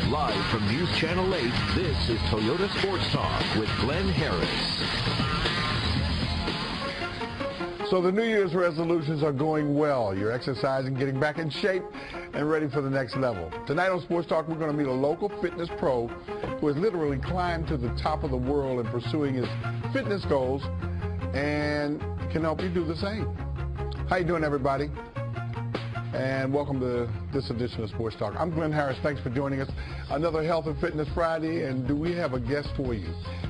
Live from News Channel 8, this is Toyota Sports Talk with Glenn Harris. So the New Year's resolutions are going well. You're exercising, getting back in shape, and ready for the next level. Tonight on Sports Talk, we're going to meet a local fitness pro who has literally climbed to the top of the world in pursuing his fitness goals and can help you do the same. How you doing, everybody? And welcome to this edition of Sports Talk. I'm Glenn Harris. Thanks for joining us. Another Health and Fitness Friday, and do we have a guest for you?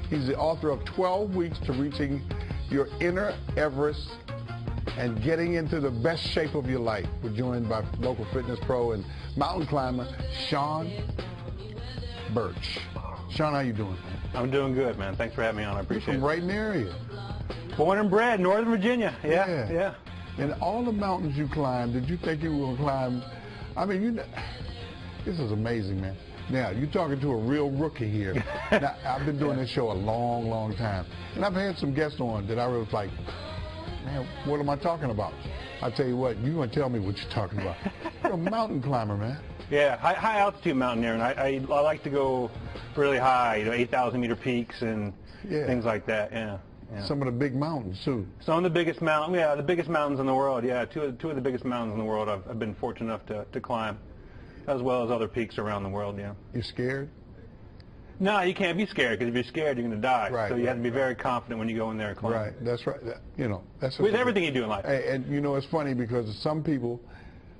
He's the author of 12 Weeks to Reaching Your Inner Everest and Getting into the Best Shape of Your Life. We're joined by local fitness pro and mountain climber, Sean Burch. Sean, how you doing? I'm doing good, man. Thanks for having me on. I appreciate it. From right in the area. Born and bred, Northern Virginia. Yeah. And all the mountains you climbed, did you think you were going to climb? I mean, this is amazing, man. Now, you're talking to a real rookie here. Now, I've been doing this show a long, long time. And I've had some guests on that I was like, man, what am I talking about? I tell you what, you're going to tell me what you're talking about. You're a mountain climber, man. Yeah, high altitude mountaineering. I like to go really high, 8,000-meter peaks and things like that, yeah. Some of the big mountains, too. Some of the biggest mountains, the biggest mountains in the world, yeah. Two of the biggest mountains in the world I've been fortunate enough to climb, as well as other peaks around the world, yeah. You scared? No, you can't be scared, because if you're scared, you're going to die. Right, so you have to be very confident when you go in there and climb. Right, that's right. That's with everything you do in life. And it's funny because some people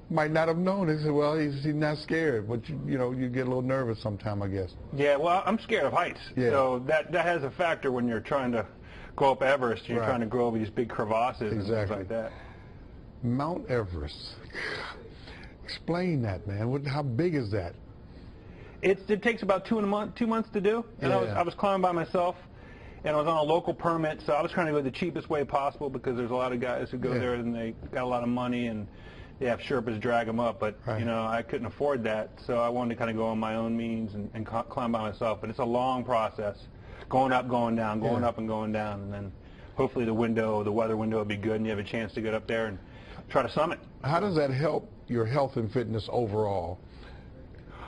might not have known. They say, well, he's not scared, but you get a little nervous sometime, I guess. Yeah, well, I'm scared of heights. Yeah. So that has a factor when you're trying to go up Everest. You're trying to go over these big crevasses and things like that. Mount Everest. Explain that, man. How big is that? It takes about 2 months to do. And I was climbing by myself, and I was on a local permit, so I was trying to go the cheapest way possible because there's a lot of guys who go there and they got a lot of money and they have Sherpas drag them up, but I couldn't afford that, so I wanted to kind of go on my own means and climb by myself. But it's a long process, going up, going down, going up and going down, and then hopefully the weather window will be good and you have a chance to get up there and try to summit. How does that help your health and fitness overall?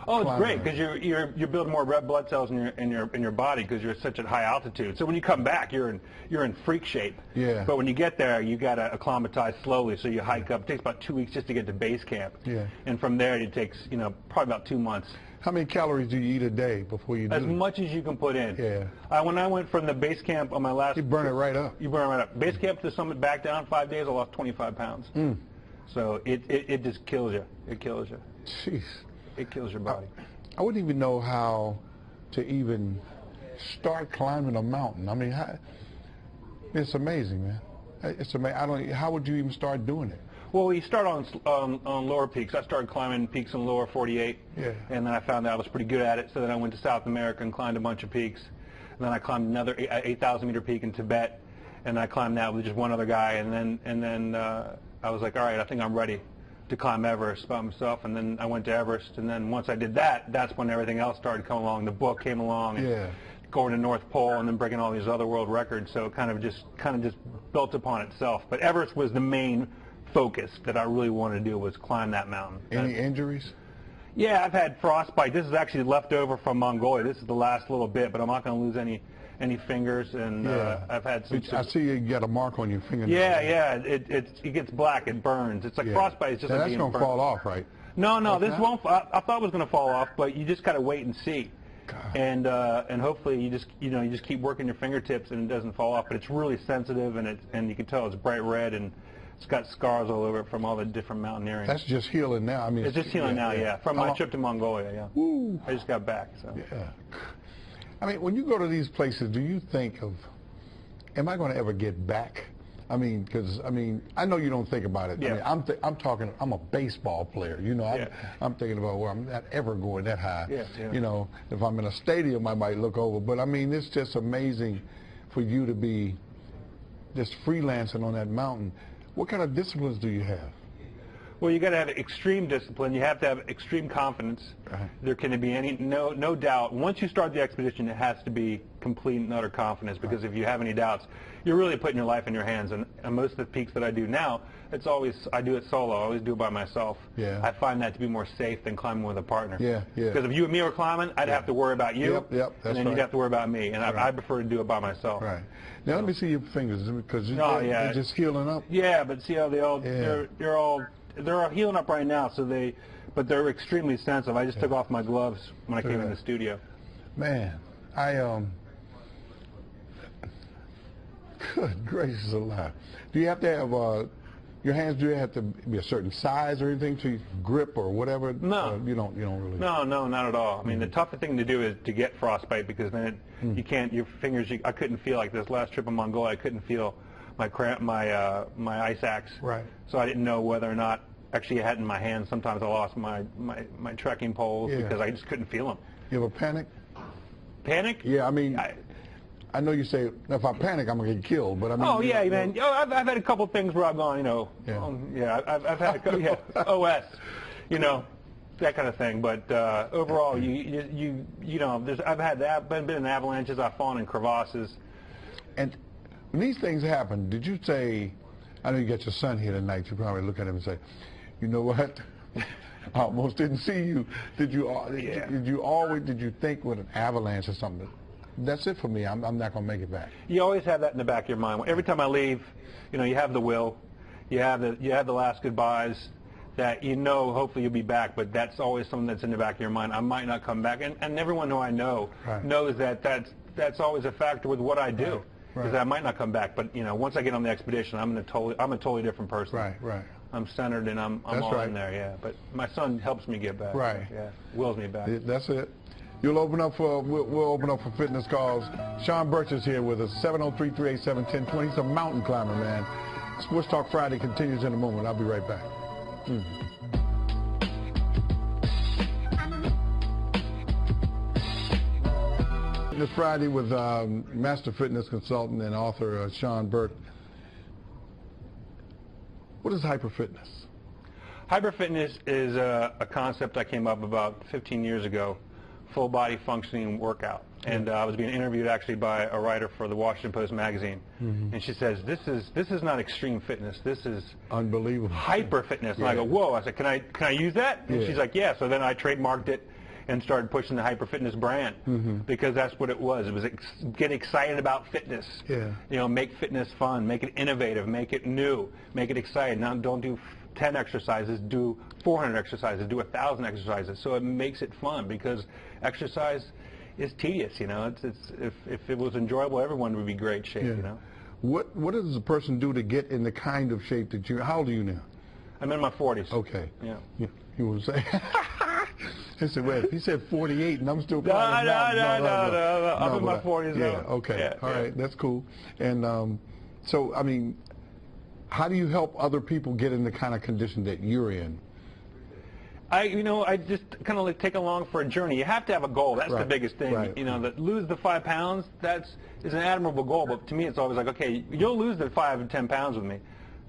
Oh, it's great because you're building more red blood cells in your body because you're at such a high altitude. So when you come back, you're in freak shape. Yeah. But when you get there, you got to acclimatize slowly. So you hike up. It takes about 2 weeks just to get to base camp. Yeah. And from there, it takes probably about 2 months. How many calories do you eat a day before you do As much as you can put in. Yeah. When I went from the base camp on my last... You burn it right up. You burn it right up. Base camp to the summit, back down 5 days, I lost 25 pounds. So it just kills you. It kills you. Jeez. It kills your body. I wouldn't even know how to even start climbing a mountain. I mean, it's amazing, man. It's amazing. How would you even start doing it? Well, you start on lower peaks. I started climbing peaks in the lower 48, and then I found out I was pretty good at it. So then I went to South America and climbed a bunch of peaks. And then I climbed another 8,000-meter peak in Tibet, and I climbed that with just one other guy. And then I was like, all right, I think I'm ready to climb Everest by myself. And then I went to Everest. And then once I did that, that's when everything else started coming along. The book came along. And going to North Pole and then breaking all these other world records. So it kind of just built upon itself. But Everest was the main focus that I really wanted to do, was climb that mountain. Any injuries? Yeah, I've had frostbite. This is actually left over from Mongolia. This is the last little bit, but I'm not going to lose any fingers. And I've had some... I see you got a mark on your finger. Yeah. It gets black. It burns. It's like frostbite. It's just like that's going to fall off, right? No, this won't. I thought it was going to fall off, but you just got to wait and see. God. And hopefully you just keep working your fingertips and it doesn't fall off. But it's really sensitive, and you can tell it's bright red, and it's got scars all over it from all the different mountaineering. That's just healing now. I mean, it's just healing now. Yeah, from my trip to Mongolia. Woo. I just got back. So. Yeah. I mean, when you go to these places, do you think of, am I going to ever get back? I mean, because I know you don't think about it. Yeah. I mean, I'm talking. I'm a baseball player. I'm thinking about, well, I'm not ever going that high. Yeah. If I'm in a stadium, I might look over. But I mean, it's just amazing for you to be just freelancing on that mountain. What kind of disciplines do you have? Well, you got to have extreme discipline. You have to have extreme confidence. There can be no doubt. Once you start the expedition, it has to be complete and utter confidence, because if you have any doubts, you're really putting your life in your hands. And most of the peaks that I do now, I do it solo. I always do it by myself. Yeah. I find that to be more safe than climbing with a partner. Yeah, yeah. Because if you and me were climbing, I'd have to worry about you, that's and then you'd have to worry about me. And I prefer to do it by myself. Right. Now let me see your fingers, because they're just healing up. Yeah, but see how they're all healing up right now. But they're extremely sensitive. I just took off my gloves when I came in the studio. Man, good gracious alive. Do you have to have your hands? Do they have to be a certain size or anything to grip or whatever? No, you don't really. No, not at all. I mean, the toughest thing to do is to get frostbite, because then you can't. Your fingers. I couldn't feel, like this last trip in Mongolia. I couldn't feel my ice axe. Right. So I didn't know whether or not. Actually, I had it in my hand. Sometimes I lost my trekking poles because I just couldn't feel them. You ever panic? Panic? Yeah, I mean, I know you say, if I panic, I'm going to get killed, but I mean... Oh, yeah, man. I've had a couple things where I've gone, I've had a couple, OS, that kind of thing. But overall, I've been in avalanches, I've fallen in crevasses. And when these things happen, did you say, I know you got your son here tonight, you probably look at him and say, you know what? I almost didn't see you. Did you think with an avalanche or something, that's it for me, I'm not going to make it back? You always have that in the back of your mind. Every time I leave, you have the will, you have the last goodbyes, that hopefully you'll be back, but that's always something that's in the back of your mind. I might not come back, and everyone who I know knows that that's always a factor with what I do. Because I might not come back, but once I get on the expedition, I'm a totally different person. Right. I'm centered and I'm all in there. Yeah. But my son helps me get back. Right. Yeah. Wills me back. That's it. We'll open up for fitness calls. Sean Burch is here with us. 703-387-1020. He's a mountain climber, man. Sports Talk Friday continues in a moment. I'll be right back. This Friday with Master Fitness Consultant and author Sean Burch. What is hyperfitness? Hyperfitness is a concept I came up about 15 years ago, full body functioning workout. And I was being interviewed actually by a writer for the Washington Post magazine, and she says, "This is not extreme fitness. This is unbelievable hyper fitness." And I go, "Whoa!" I said, "Can I use that?" And she's like, "Yeah." So then I trademarked it and started pushing the hyper fitness brand because that's what it was. It was get excited about fitness. Yeah. Make fitness fun, make it innovative, make it new, make it exciting. Now don't do 10 exercises, do 400 exercises, do 1,000 exercises. So it makes it fun, because exercise is tedious. If it was enjoyable, everyone would be great shape. What does a person do to get in the kind of shape that you? How old are you now? I'm in my 40s. Okay. Yeah. You would say. He said, "Wait, he said 48, and I'm still climbing." No. I'm in my 40s now. Yeah. Okay. All right. That's cool. And so, I mean, how do you help other people get in the kind of condition that you're in? I just kind of take along for a journey. You have to have a goal. That's the biggest thing. That lose the 5 pounds, is an admirable goal. But to me, it's always like, okay, you'll lose the 5 or 10 pounds with me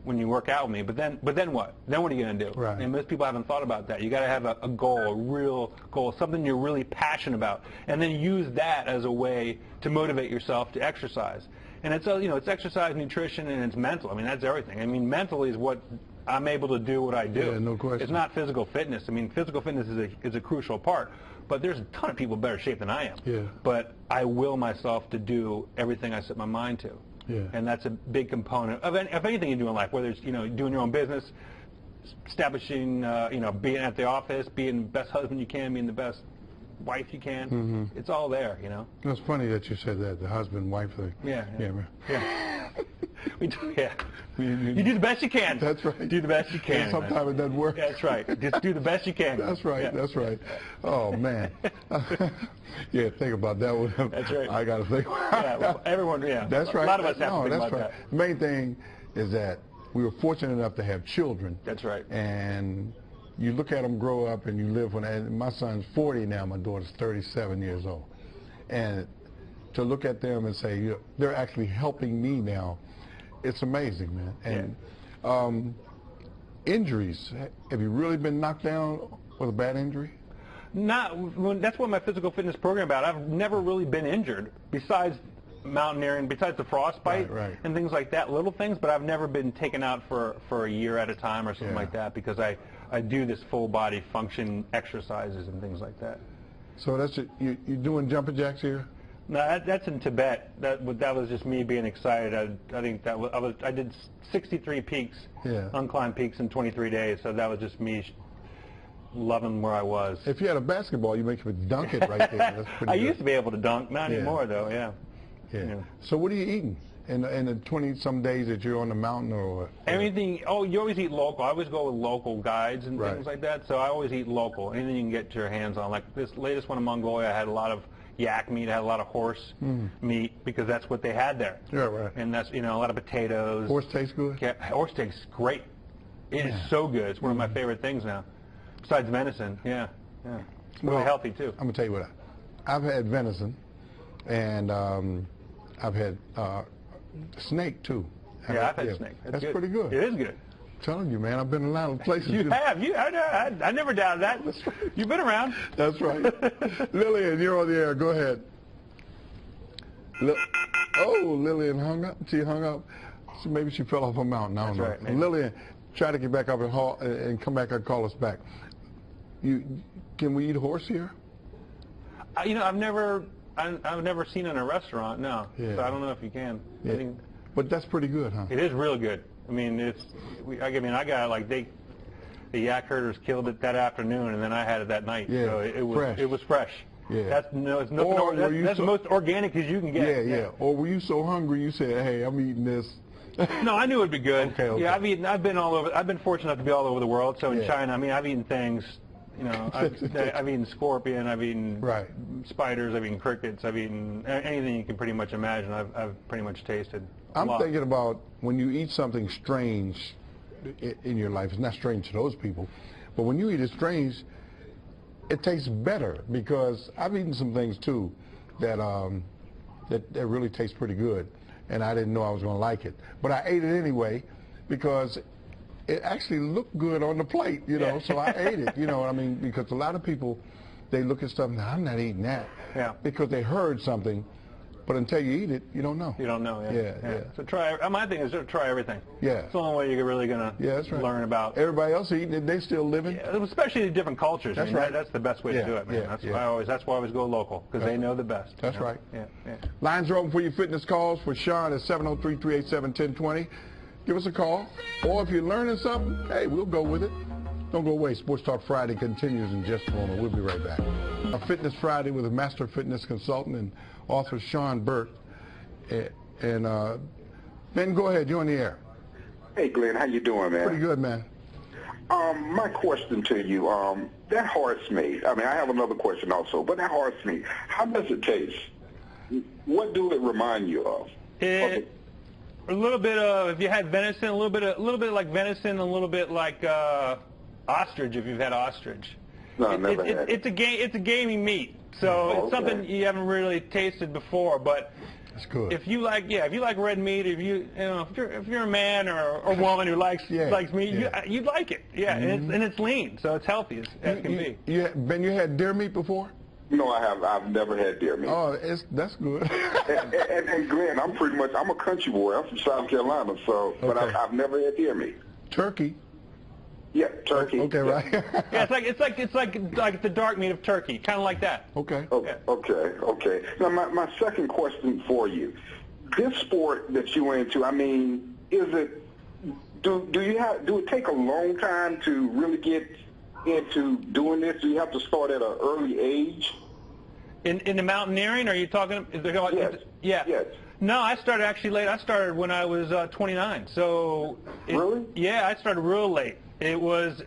when you work out with me. But then what? Then what are you going to do? Right. And most people haven't thought about that. You got to have a goal, a real goal, something you're really passionate about, and then use that as a way to motivate yourself to exercise. And it's it's exercise, nutrition, and it's mental. I mean, that's everything. I mean, mentally is what I'm able to do what I do. Yeah, no question. It's not physical fitness. I mean, physical fitness is a crucial part, but there's a ton of people in better shape than I am. Yeah. But I will myself to do everything I set my mind to. Yeah. And that's a big component of anything you do in life, whether it's doing your own business, establishing being at the office, being the best husband you can, being the best wife you can. It's all there, It's funny that you said that, the husband-wife thing. Yeah. We do, You do the best you can. That's right. Do the best you can. Sometimes it doesn't work. That's right. Just do the best you can. That's right. Yeah. That's right. Oh, man. Yeah, think about that one. That's right. I got to think. Everyone, That's right. A lot of us have to think about that. The main thing is that we were fortunate enough to have children. That's right. And you look at them grow up, and you live with them. My son's 40 now. My daughter's 37 years old. And to look at them and say, they're actually helping me now, it's amazing, man. And injuries, have you really been knocked down with a bad injury? That's what my physical fitness program about. I've never really been injured besides mountaineering, besides the frostbite and things like that, little things, but I've never been taken out for a year at a time or something like that because I do this full body function exercises and things like that. So that's you're doing jumping jacks here? No, that's in Tibet. That was just me being excited. I think I did 63 peaks, unclimbed peaks in 23 days. So that was just me loving where I was. If you had a basketball, you make him dunk it right there. That's pretty I good. used to be able to dunk, not anymore though. Yeah. So what are you eating in the 20-some days that you're on the mountain or? Anything. Oh, you always eat local. I always go with local guides and things like that. So I always eat local. Anything you can get your hands on. Like this latest one in Mongolia, I had a lot of yak meat. I had a lot of horse meat because that's what they had there. Yeah, right. And that's, a lot of potatoes. Horse tastes good? Yeah, horse tastes great. It is so good. It's one of my favorite things now. Besides venison, it's really healthy too. I'm going to tell you what, I've had venison and I've had snake too. I've had snake. That's pretty good. It is good. I'm telling you, man, I've been a lot of places. You have. I never doubted that. You've been around. That's right. Lillian, you're on the air. Go ahead. Lillian hung up. She hung up. So maybe she fell off a mountain. I don't know. Right, Lillian, try to get back up and come back and call us back. Can we eat horse here? I've never seen it in a restaurant. No. So I don't know if you can. Yeah. But that's pretty good, huh? It is real good. I mean, I got like the yak herders killed it that afternoon, and then I had it that night. Yeah. So it was fresh. It was fresh. Yeah. That's the most organic as you can get. Yeah. Or were you so hungry you said, "Hey, I'm eating this"? No, I knew it'd be good. Okay. Yeah, I've been all over. I've been fortunate enough to be all over the world. So in China, I've eaten things. I've eaten scorpion. I've eaten spiders. I've eaten crickets. I've eaten anything you can pretty much imagine. I've pretty much tasted. I'm thinking about when you eat something strange in your life. It's not strange to those people, but when you eat it strange, it tastes better because I've eaten some things too that really taste pretty good, and I didn't know I was going to like it, but I ate it anyway because it actually looked good on the plate, so I ate it, what I mean, because a lot of people, they look at stuff and I'm not eating that because they heard something, but until you eat it, you don't know. You don't know, yeah. So my thing is to try everything. Yeah. It's the only way you're really going to learn about. Everybody else eating it, they still living. Yeah, especially the different cultures. That's right. That's the best way to do it, man. That's why I always go local, because they know the best. That's right. Yeah. Lines are open for your fitness calls. For Sean at 703-387-1020. Give us a call. Or if you're learning something, hey, we'll go with it. Don't go away. Sports Talk Friday continues in just a moment. We'll be right back. A Fitness Friday with a master fitness consultant and author Sean Burch. And Ben, go ahead. You're on the air. Hey, Glenn. How you doing, man? Pretty good, man. My question to you, that horse meat, I have another question also, but that horse meat, how does it taste? What do it remind you of? A little bit of, if you had venison, a little bit like venison, a little bit like ostrich, if you've had ostrich. No, I never had it. It's a gamey meat, so it's something you haven't really tasted before. But it's good. If you like red meat, if you're a man or a woman who likes meat, you'd like it. Yeah, and it's lean, so it's healthy as can be. Ben, you had deer meat before? No, I have. I've never had deer meat. Oh, that's good. and Glenn, I'm a country boy. I'm from South Carolina, but I've never had deer meat. Turkey. Yeah, turkey. Okay, right. Yeah, it's like the dark meat of turkey, kind of like that. Okay. Okay. Now, my second question for you: this sport that you went into, is it? Do it take a long time to really get into doing this? Do you have to start at an early age? In the mountaineering, are you talking? Yes. Yeah. Yes. No, I started actually late. I started when I was 29. So really? Yeah, I started real late. It was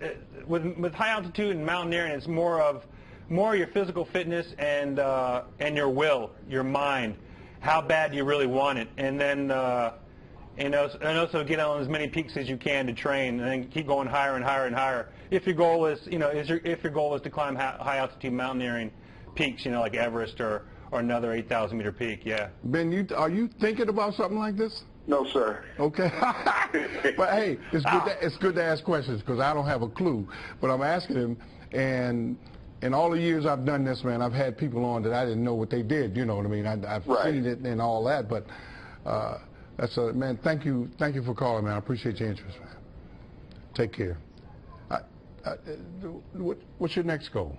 with high altitude and mountaineering. It's more your physical fitness and your will, your mind, how bad you really want it, and then and also get on as many peaks as you can to train, and then keep going higher and higher and higher. If your goal is to climb high altitude mountaineering peaks, like Everest or another 8,000 meter peak, yeah. Ben, are you thinking about something like this? No, sir. Okay. But hey, it's good to ask questions because I don't have a clue. But I'm asking him, and in all the years I've done this, man, I've had people on that I didn't know what they did. You know what I mean? I've seen it and all that, but man. Thank you for calling, man. I appreciate your interest, man. Take care. What's your next goal?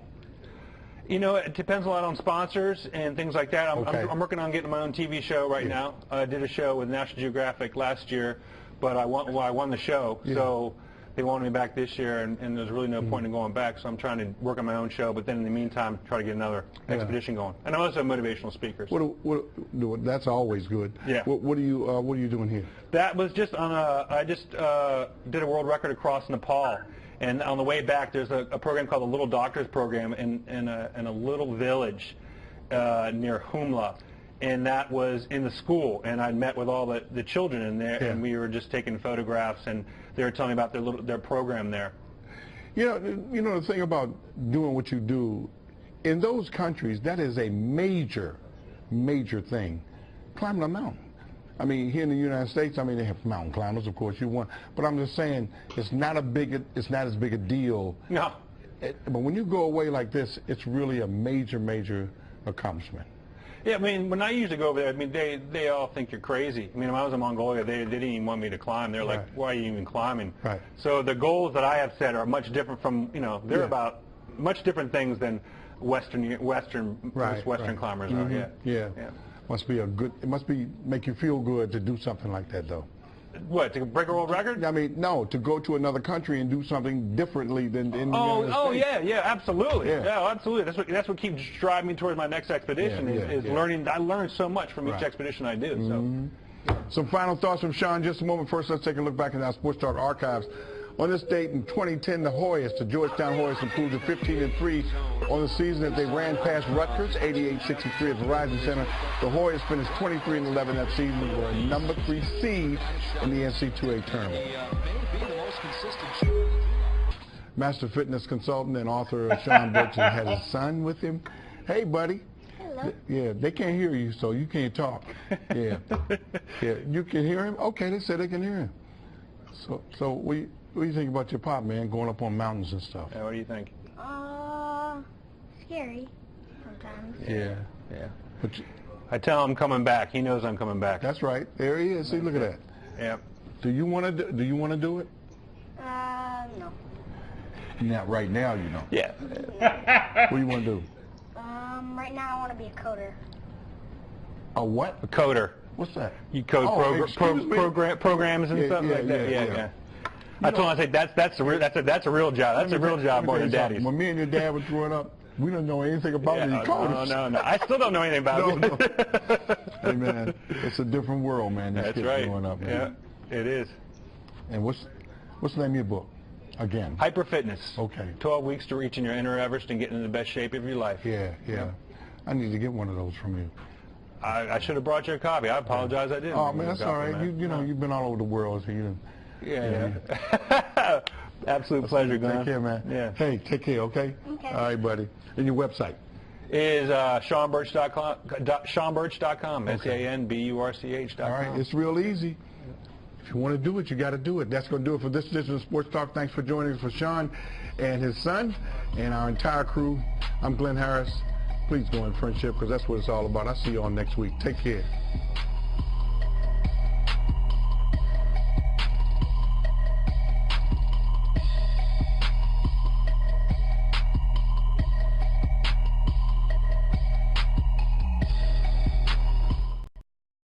You know, it depends a lot on sponsors and things like that. I'm working on getting my own TV show right now. I did a show with National Geographic last year, but I won the show, so they wanted me back this year, and there's really no point in going back. So I'm trying to work on my own show, but then in the meantime, try to get another expedition going. And I'm also a motivational speaker. That's always good. Yeah. What are you doing here? That was just on I just did a world record across Nepal. And on the way back, there's a program called the Little Doctors Program in a little village near Humla. And that was in the school. And I met with all the children in there, and we were just taking photographs, and they were telling me about their program there. You know the thing about doing what you do, in those countries, that is a major thing. Climbing a mountain. I mean, here in the United States, I mean, they have mountain climbers, of course, you want. But I'm just saying, it's not as big a deal. No. But when you go away like this, it's really a major accomplishment. Yeah, I mean, when I used to go over there, I mean, they all think you're crazy. I mean, when I was in Mongolia, they didn't even want me to climb. They're like, why are you even climbing? Right. So the goals that I have set are much different from, they're about much different things than Western climbers are. Yeah. It must make you feel good to do something like that, though. What, to break a world record? I mean, no, to go to another country and do something differently than in the United States. Yeah, absolutely. Yeah, absolutely. That's what keeps driving me towards my next expedition is learning. I learn so much from each expedition I do. So. Some final thoughts from Sean. Just a moment. First, let's take a look back in our Sports Talk archives. On this date in 2010, the Hoyas, the Georgetown Hoyas, improved to 15-3 on the season that they ran past Rutgers, 88-63 at Verizon Center. The Hoyas finished 23-11 that season and were a number 3 seed in the NCAA tournament. Master fitness consultant and author Sean Burch had his son with him. Hey, buddy. Hello. Yeah, they can't hear you, so you can't talk. Yeah, you can hear him? Okay, they said they can hear him. So what do you think about your pop, man, going up on mountains and stuff? Yeah, what do you think? Scary sometimes. Yeah. But I tell him I'm coming back. He knows I'm coming back. That's right. There he is. See, look at that. Yeah. Do you want to do it? No. Not right now, you know. Yeah. What do you want to do? Right now I want to be a coder. A what? A coder. What's that? You code programs and stuff like that. Yeah. I told him, I said that's a real job. That's a real job more than daddy's. When me and your dad were growing up, we didn't know anything about any coders. No. I still don't know anything about it. Hey man, it's a different world, man. That's right. Growing up, man. Yeah, it is. And what's the name of your book? Again. Hyper Fitness. Okay. 12 weeks to reaching your inner Everest and getting in the best shape of your life. Yeah. I need to get one of those from you. I should have brought you a copy. I apologize. I didn't. Oh man, that's all right. You know, you've been all over the world, so you. Yeah. Absolute pleasure, Glenn. Take care, man. Yeah. Hey, take care, okay? Okay. All right, buddy. And your website? Is SeanBurch.com, SeanBurch.com, Okay. SeanBurch.com. All right, it's real easy. If you want to do it, you got to do it. That's going to do it for this edition of Sports Talk. Thanks for joining us for Sean and his son and our entire crew. I'm Glenn Harris. Please go in friendship because that's what it's all about. I'll see you all next week. Take care.